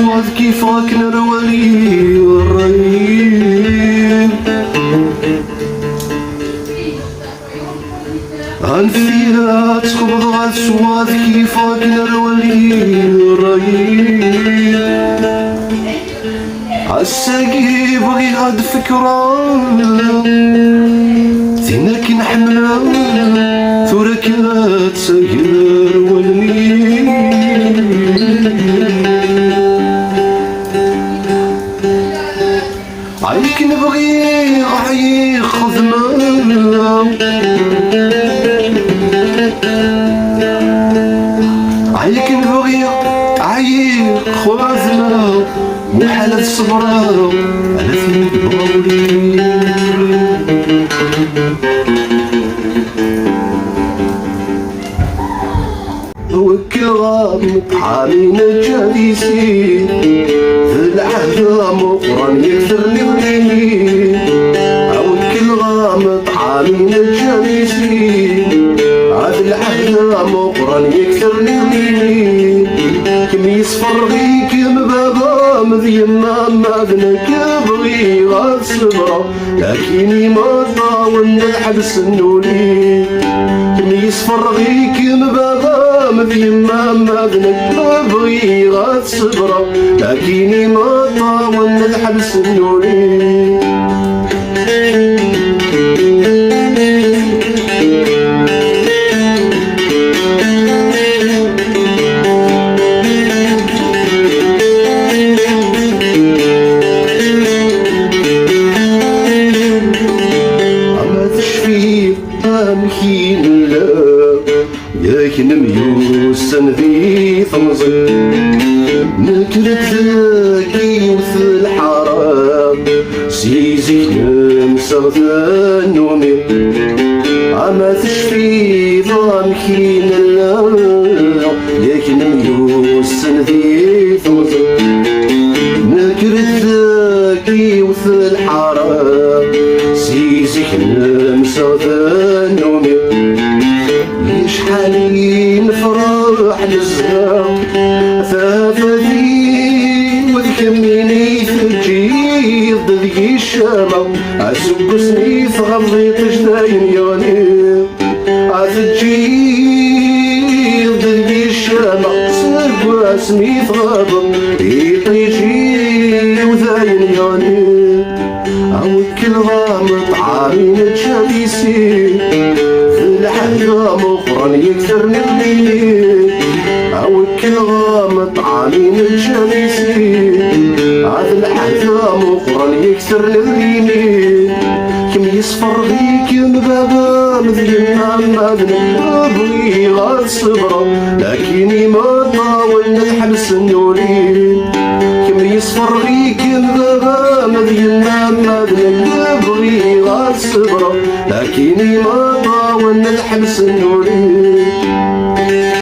سواد كيفاك نروالي الرهيب هنفيها تقبض غاد سواد كيفاك نروالي الرهيب عالساقي بغي غاد فكرة زينك نحملها ثورة كتسير والمين عليك نبغي غايق خدمة عليك نبغي عايق خدمة وحالة الصبرة على فيك بغاولي وكرام طحالين جالسين في العهد مقرن يكثرني وليني وكرام طحالين جالسين في العهد مقرن يكثرني وليني كم يصفر غيك مبابا مذيما ماذنك بغي غاد صبرا لكني ما طاولنا الحبس النولي كم يصفر غيك مبابا مذيما ماذنك بغي غاد صبرا لكني ما طاولنا الحبس النولي نميوسن ذي ثمزي نكرت ذاكي وث الحرام سيزي نمسغ ذنومي عما تشفي ضامكين الله ياك نميوسن ذي ثمزي نكرت ذاكي وث الحرام سيزي نمسغ ذنومي شحالي نفرح للزهر ثافذي وذكميني تجيض ذي الشامة عسبسني تغضي تجداين يوني عتجيض ذي الشامة سباسني تغضي يطيجي وذاين يوني عوكل غامط عامين تشابيسي الحلقة مقرن يكثرني الليل عوكل غامط عامين الجالسين عاد الحلقة مقرن يكثرني الليل كم يصفر غيك مبابا مذينا ماذنك بغي غاد صبرا لكني ما طاولنا الحبس النورين كم يصفر غيك مبابا مذينا ماذنك بغي غاد صبرا لكني ما طاولنا الحبس النورين